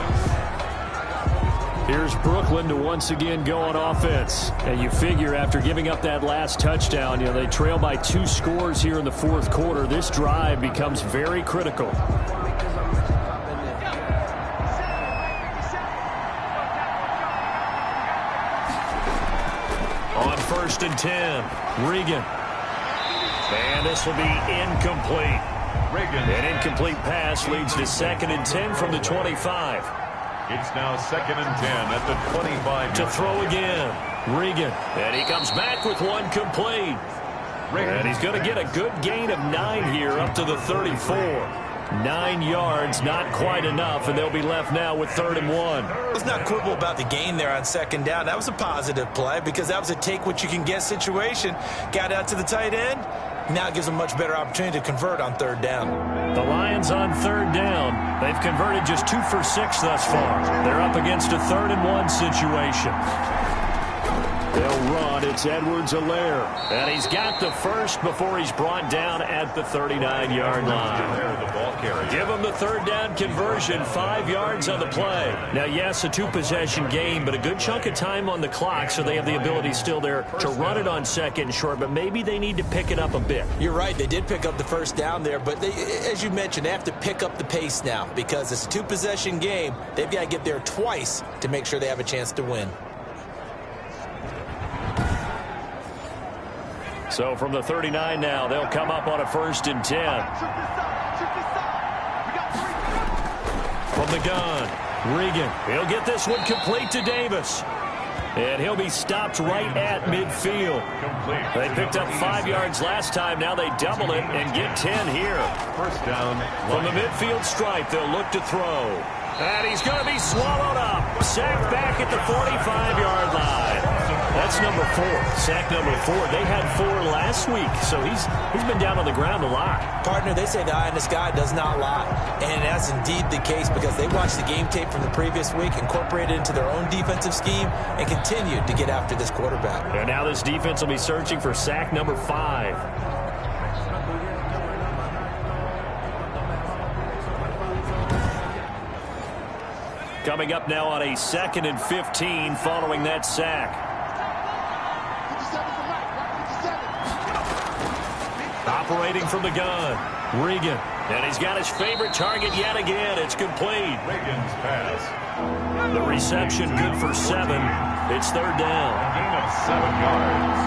Here's Brooklyn to once again go on offense. And you figure after giving up that last touchdown, they trail by 2 scores here in the fourth quarter. This drive becomes very critical. On 1st and 10, Regan. And this will be incomplete. An incomplete pass leads to 2nd and 10 from the 25. It's now 2nd and 10 at the 25. To throw again, Regan. And he comes back with one complete. And he's going to get a good gain of 9 here up to the 34. 9 yards, not quite enough, and they'll be left now with 3rd and 1. Let's not quibble about the gain there on 2nd down. That was a positive play because that was a take-what-you-can-get situation. Got out to the tight end. Now it gives them a much better opportunity to convert on 3rd down. The Lions on 3rd down. They've converted just 2 for 6 thus far. They're up against a 3rd and 1 situation. They'll run. It's Edwards-Helaire. And he's got the first before he's brought down at the 39-yard line. Give him the 3rd down conversion. 5 yards on the play. Now, yes, a 2-possession game, but a good chunk of time on the clock, so they have the ability still there to run it on 2nd and short, but maybe they need to pick it up a bit. You're right. They did pick up the 1st down there, but they, as you mentioned, they have to pick up the pace now because it's a 2-possession game. They've got to get there twice to make sure they have a chance to win. So from the 39 now, they'll come up on a 1st and 10. From the gun, Regan. He'll get this one complete to Davis. And he'll be stopped right at midfield. They picked up 5 yards last time. Now they double it and get 10 here. 1st down. From the midfield stripe, they'll look to throw. And he's going to be swallowed up. Sacked back at the 45-yard line. That's number 4. Sack number 4. They had 4 last week, so he's been down on the ground a lot. Partner, they say the eye in the sky does not lie. And that's indeed the case because they watched the game tape from the previous week, incorporated it into their own defensive scheme, and continued to get after this quarterback. And now this defense will be searching for sack number 5. Coming up now on a 2nd and 15 following that sack. Operating from the gun, Regan. And he's got his favorite target yet again. It's complete. Regan's pass. The reception good for 7. It's 3rd down. A gain of 7 yards.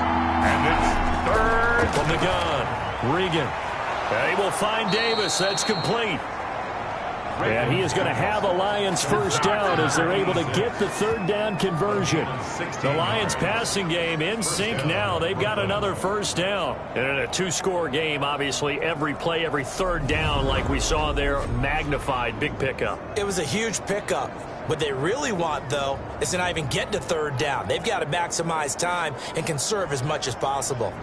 And it's 3rd. From the gun, Regan. And he will find Davis. That's complete. And he is going to have a Lions 1st down as they're able to get the 3rd down conversion. The Lions passing game in sync now. They've got another 1st down. And in a 2-score game, obviously, every play, every 3rd down, like we saw there, magnified. Big pickup. It was a huge pickup. What they really want, though, is to not even get to 3rd down. They've got to maximize time and conserve as much as possible.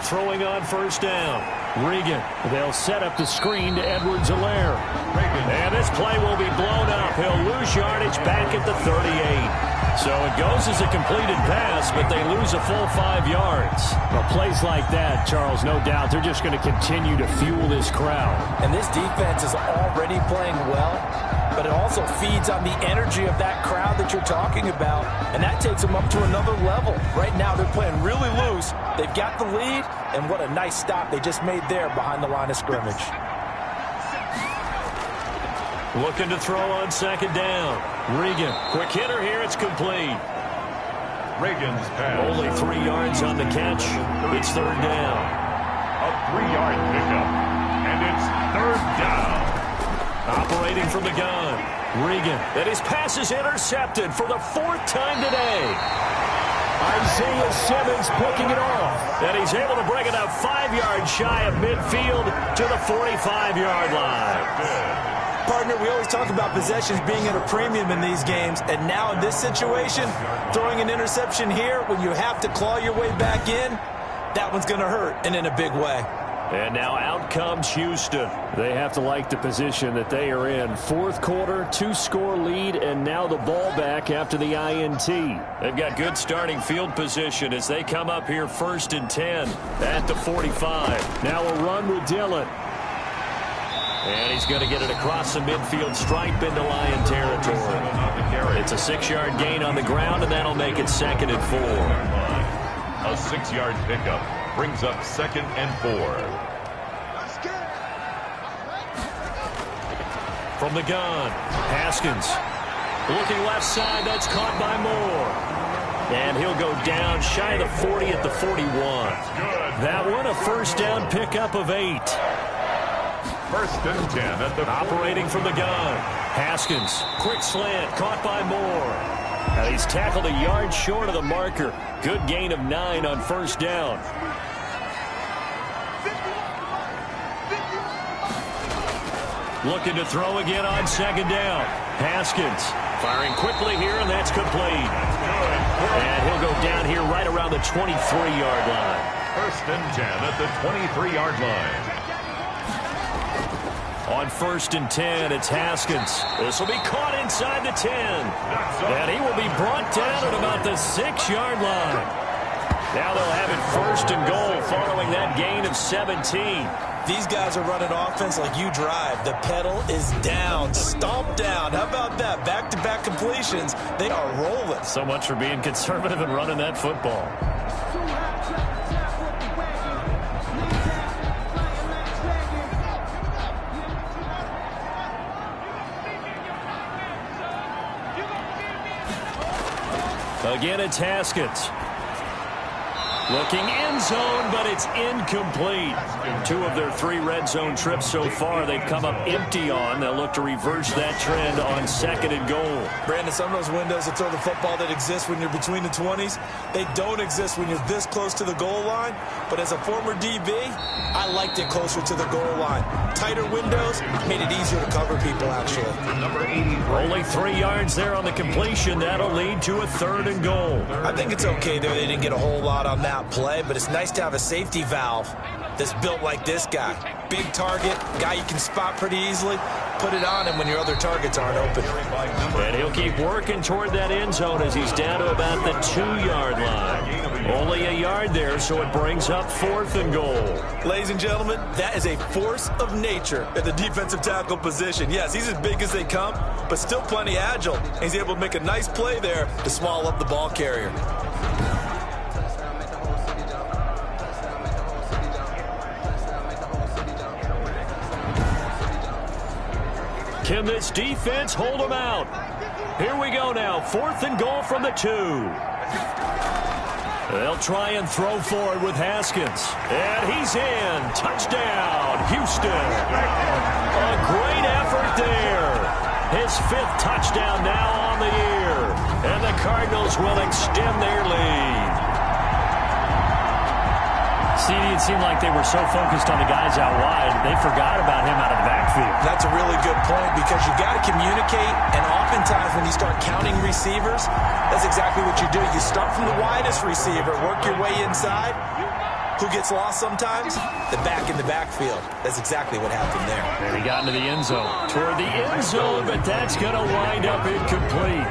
Throwing on 1st down. Regan. They'll set up the screen to Edwards-Helaire. And this play will be blown up. He'll lose yardage back at the 38. So it goes as a completed pass, but they lose a full 5 yards. Well, plays like that, Charles, no doubt, they're just going to continue to fuel this crowd. And this defense is already playing well. but it also feeds on the energy of that crowd that you're talking about, and that takes them up to another level. Right now, they're playing really loose. They've got the lead, and what a nice stop they just made there behind the line of scrimmage. Looking to throw on second down. Regan, quick hitter here. It's complete. Regan's pass. Only 3 yards on the catch. It's third down. A 3-yard pickup. And it's third down. Operating from the gun. Regan. And his pass is intercepted for the 4th time today. Isaiah Simmons picking it off. And he's able to bring it up 5 yards shy of midfield to the 45-yard line. Partner, we always talk about possessions being at a premium in these games, and now in this situation, throwing an interception here when you have to claw your way back in, that one's going to hurt, and in a big way. And now out comes Houston. They have to like the position that they are in. 4th quarter, 2-score lead, and now the ball back after the INT. They've got good starting field position as they come up here 1st and 10 at the 45. Now a run with Dillon. And he's going to get it across the midfield stripe into Lion territory. It's a 6-yard gain on the ground, and that'll make it 2nd and 4. A 6-yard pickup brings up 2nd and 4. From the gun, Haskins. Looking left side, that's caught by Moore. And he'll go down shy of the 40 at the 41. That one a first down pickup of 8. 1st and 10 at the operating from the gun. Haskins, quick slant, caught by Moore. And he's tackled a yard short of the marker. Good gain of 9 on first down. Looking to throw again on second down. Haskins firing quickly here, and that's complete. And he'll go down here right around the 23-yard line. 1st and 10 at the 23-yard line. On 1st and 10, it's Haskins. This will be caught inside the 10. And he will be brought down at about the 6-yard line. Now they'll have it 1st and goal following that gain of 17. These guys are running offense like you drive. The pedal is down, stomp down. How about that? Back-to-back completions. They are rolling. So much for being conservative and running that football. Again, it's Haskins. Looking end zone, but it's incomplete. 2 of their 3 red zone trips so far, they've come up empty on. They'll look to reverse that trend on 2nd and goal. Brandon, some of those windows to throw the football that exist when you're between the 20s, they don't exist when you're this close to the goal line. But as a former DB, I liked it closer to the goal line. Tighter windows made it easier to cover people, actually. Number 80. Only 3 yards there on the completion. That'll lead to a 3rd and goal. I think it's okay there. They didn't get a whole lot on that play, but it's nice to have a safety valve that's built like this guy. Big target, guy you can spot pretty easily. Put it on him when your other targets aren't open. And he'll keep working toward that end zone as he's down to about the 2-yard line. Only a yard there, so it brings up 4th and goal. Ladies and gentlemen, that is a force of nature at the defensive tackle position. Yes, he's as big as they come, but still plenty agile. He's able to make a nice play there to swallow up the ball carrier. Can this defense hold them out? Here we go now. 4th and goal from the 2. They'll try and throw forward with Haskins. And he's in. Touchdown, Houston. A great effort there. His 5th touchdown now on the year. And the Cardinals will extend their lead. CD, it seemed like they were so focused on the guys out wide, they forgot about him out of the backfield. That's a really good point because you got to communicate, and oftentimes when you start counting receivers, that's exactly what you do. You start from the widest receiver, work your way inside. Who gets lost sometimes? The back in the backfield. That's exactly what happened there. And he got into the end zone. Toward the end zone, but that's going to wind up incomplete.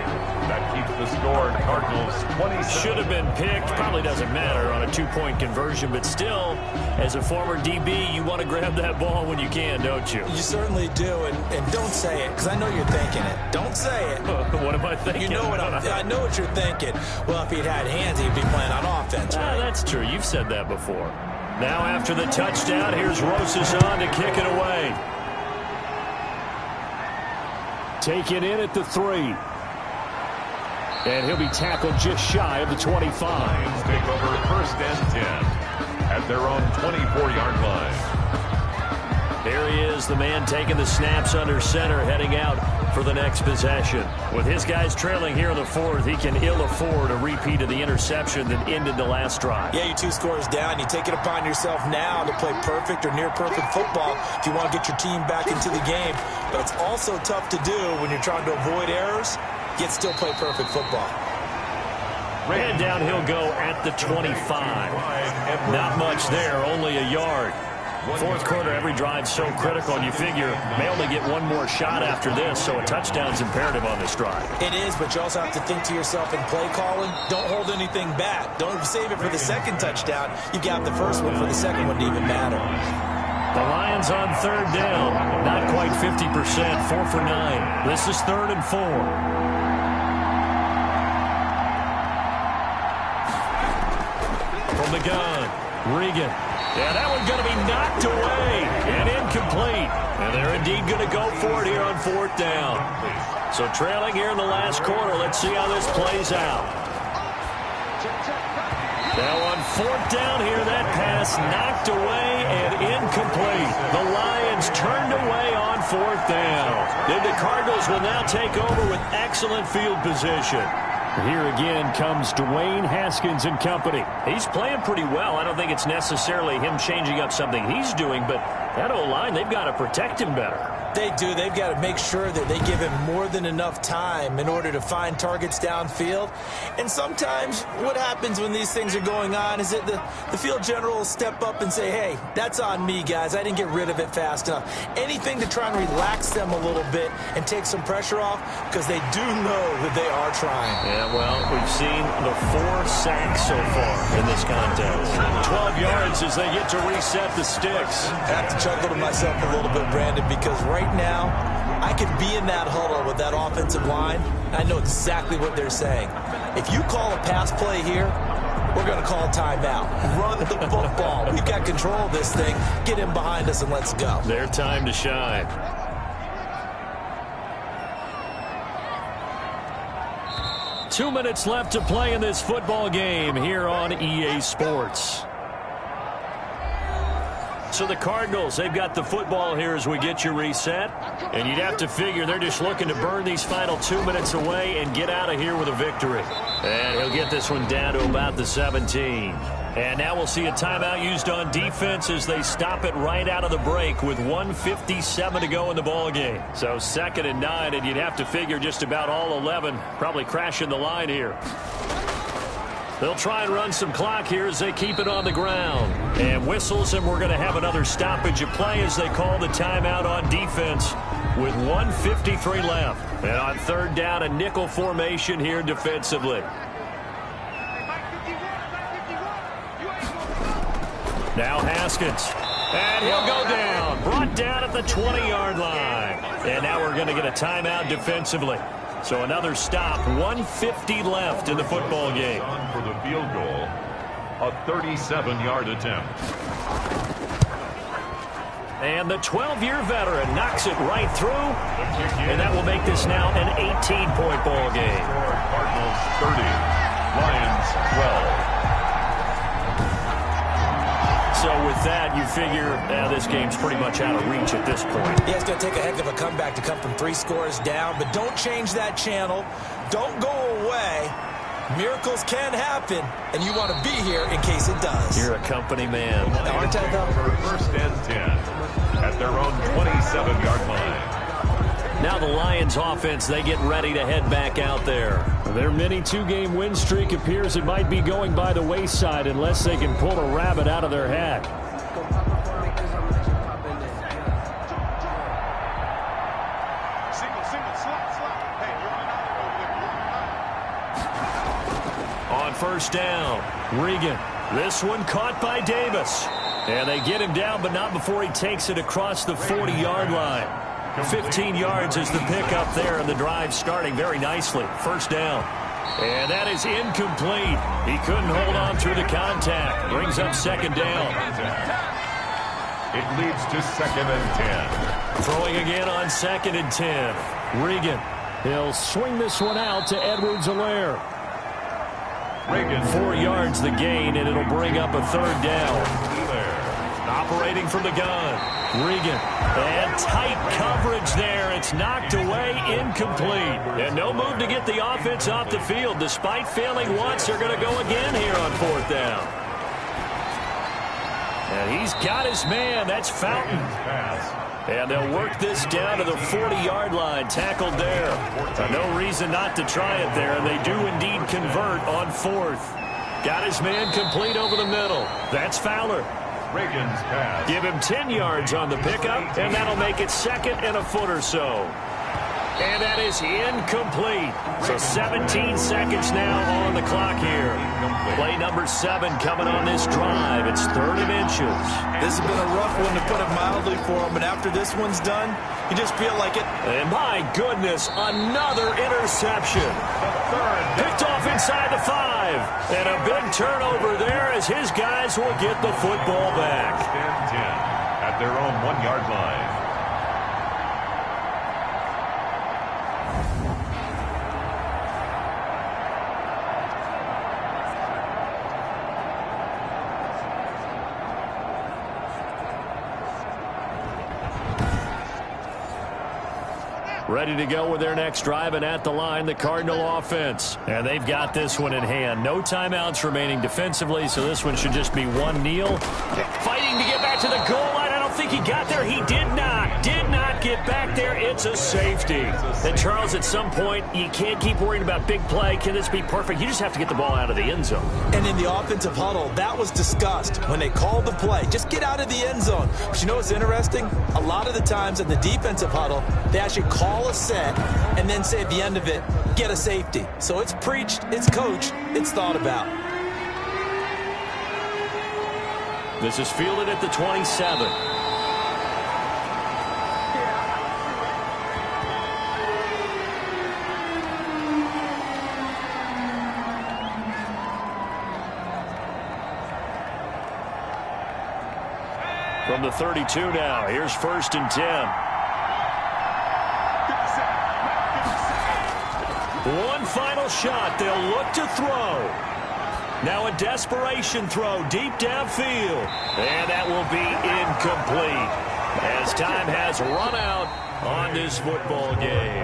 That keeps The score, Cardinals 27. Should have been picked. Probably doesn't matter on a two-point conversion, but still, as a former DB, you want to grab that ball when you can, don't you? You certainly do, and don't say it, because I know you're thinking it. Don't say it. What am I thinking? You know I know what you're thinking. Well, if he'd had hands, he'd be playing on offense, right? That's true. You've said that before. Now after the touchdown, here's Rosas on to kick it away. Taken in at the 3. And he'll be tackled just shy of the 25. Lions take over 1st and 10 at their own 24-yard line. There he is, the man taking the snaps under center, heading out for the next possession. With his guys trailing here in the 4th, he can ill afford a repeat of the interception that ended the last drive. Yeah, you're 2 scores down. You take it upon yourself now to play perfect or near-perfect football if you want to get your team back into the game. But it's also tough to do when you're trying to avoid errors, yet still play perfect football. And down he'll go at the 25. Not much there, only a yard. 4th quarter, every drive's so critical, and you figure may only get one more shot after this, so a touchdown's imperative on this drive. It is, but you also have to think to yourself in play calling, don't hold anything back. Don't save it for the second touchdown. You got the first one for the second one to even matter. The Lions on 3rd down. Not quite 50%, 4 for 9. This is 3rd and 4. From the gun, Regan. Yeah, that one's going to be knocked away and incomplete. And they're indeed going to go for it here on 4th down. So trailing here in the last quarter, let's see how this plays out. Now on 4th down here, that pass knocked away and incomplete. The Lions turned away on 4th down. Then the Cardinals will now take over with excellent field position. Here again comes Dwayne Haskins and company. He's playing pretty well. I don't think it's necessarily him changing up something he's doing, but that O-line, they've got to protect him better. They do. They've got to make sure that they give him more than enough time in order to find targets downfield. And sometimes what happens when these things are going on is that the field general will step up and say, hey, that's on me, guys. I didn't get rid of it fast enough. Anything to try and relax them a little bit and take some pressure off, because they do know that they are trying. Yeah, well, we've seen the 4 sacks so far in this contest. 12 yards as they get to reset the sticks. I have to chuckle to myself a little bit, Brandon, because right now I could be in that huddle with that offensive line. I know exactly what they're saying. If you call a pass play here, we're going to call a timeout. Run the football. We've got control of this thing. Get him behind us and let's go. Their time to shine. Two minutes left to play in this football game here on EA Sports. So the Cardinals, they've got the football here as we get you reset. And you'd have to figure they're just looking to burn these final 2 minutes away and get out of here with a victory. And he'll get this one down to about the 17. And now we'll see a timeout used on defense as they stop it right out of the break with 1:57 to go in the ball game. So 2nd and 9, and you'd have to figure just about all 11 probably crashing the line here. They'll try and run some clock here as they keep it on the ground. And whistles, and we're going to have another stoppage of play as they call the timeout on defense with 1:53 left. And on 3rd down, a nickel formation here defensively. Now Haskins. And he'll go down. Brought down at the 20-yard line. And now we're going to get a timeout defensively. So another stop, 1:50 left in the football game. On for the field goal, a 37-yard attempt. And the 12-year veteran knocks it right through. And that will make this now an 18-point ball game. Cardinals 30, Lions 12. So with that, you figure this game's pretty much out of reach at this point. Yeah, it's going to take a heck of a comeback to come from 3 scores down, but don't change that channel. Don't go away. Miracles can happen, and you want to be here in case it does. You're a company man. Aren't I, though? For 1st and 10 at their own 27-yard line. Now the Lions offense, they get ready to head back out there. Their mini 2-game win streak appears it might be going by the wayside unless they can pull a rabbit out of their hat. first down. Regan. This one caught by Davis. And they get him down, but not before he takes it across the 40-yard line. 15 yards is the pickup there, and the drive starting very nicely. First down. And that is incomplete. He couldn't hold on through the contact. Brings up second down. It leads to 2nd and 10. Throwing again on 2nd and 10. Regan. He'll swing this one out to Edwards-Helaire. Regan. 4 yards the gain, and it'll bring up a third down. Operating from the gun. Regan. And tight coverage there. It's knocked away, incomplete. And no move to get the offense off the field. Despite failing once, they're going to go again here on 4th down. And he's got his man. That's Fountain. And they'll work this down to the 40-yard line. Tackled there. No reason not to try it there, and they do indeed convert on 4th. Got his man complete over the middle. That's Fowler. Reagan's pass. Give him 10 yards on the pickup, and that'll make it 2nd and a foot or so. And that is incomplete. So 17 seconds now on the clock here. Play number 7 coming on this drive. It's 3rd and inches. This has been a rough one, to put it mildly, for him. But after this one's done, you just feel like it. And my goodness, another interception. Picked off inside the 5. And a big turnover there as his guys will get the football back. 10 at their own 1-yard line. Ready to go with their next drive, and at the line, the Cardinal offense. And they've got this one in hand. No timeouts remaining defensively, so this one should just be one kneel. Fighting to get back to the goal line. I don't think he got there. He did not. Did not get back there. It's a safety. And, Charles, at some point, you can't keep worrying about big play. Can this be perfect? You just have to get the ball out of the end zone. And in the offensive huddle, that was discussed when they called the play. Just get out of the end zone. But you know what's interesting? A lot of the times in the defensive huddle, they actually call a set and then say at the end of it, get a safety. So it's preached, it's coached, it's thought about. This is fielded at the 27. From the 32 now, here's 1st and 10. One final shot. They'll look to throw. Now a desperation throw deep downfield. And that will be incomplete as time has run out on this football game.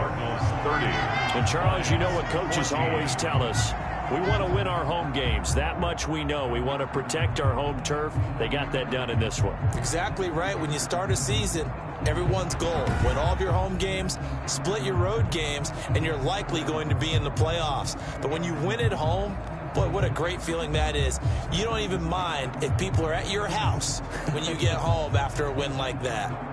And, Charles, you know what coaches always tell us. We want to win our home games. That much we know. We want to protect our home turf. They got that done in this one. Exactly right. When you start a season, everyone's goal: win all of your home games, split your road games, and you're likely going to be in the playoffs. But when you win at home, boy, what a great feeling that is. You don't even mind if people are at your house when you get home after a win like that.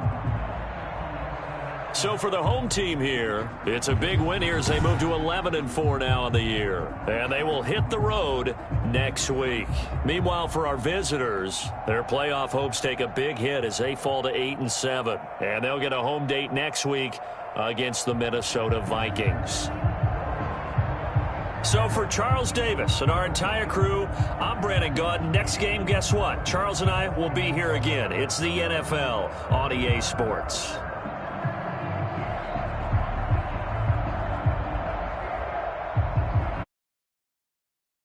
So for the home team here, it's a big win here as they move to 11-4 now in the year. And they will hit the road next week. Meanwhile, for our visitors, their playoff hopes take a big hit as they fall to 8-7. And they'll get a home date next week against the Minnesota Vikings. So for Charles Davis and our entire crew, I'm Brandon Gaudin. Next game, guess what? Charles and I will be here again. It's the NFL on EA Sports.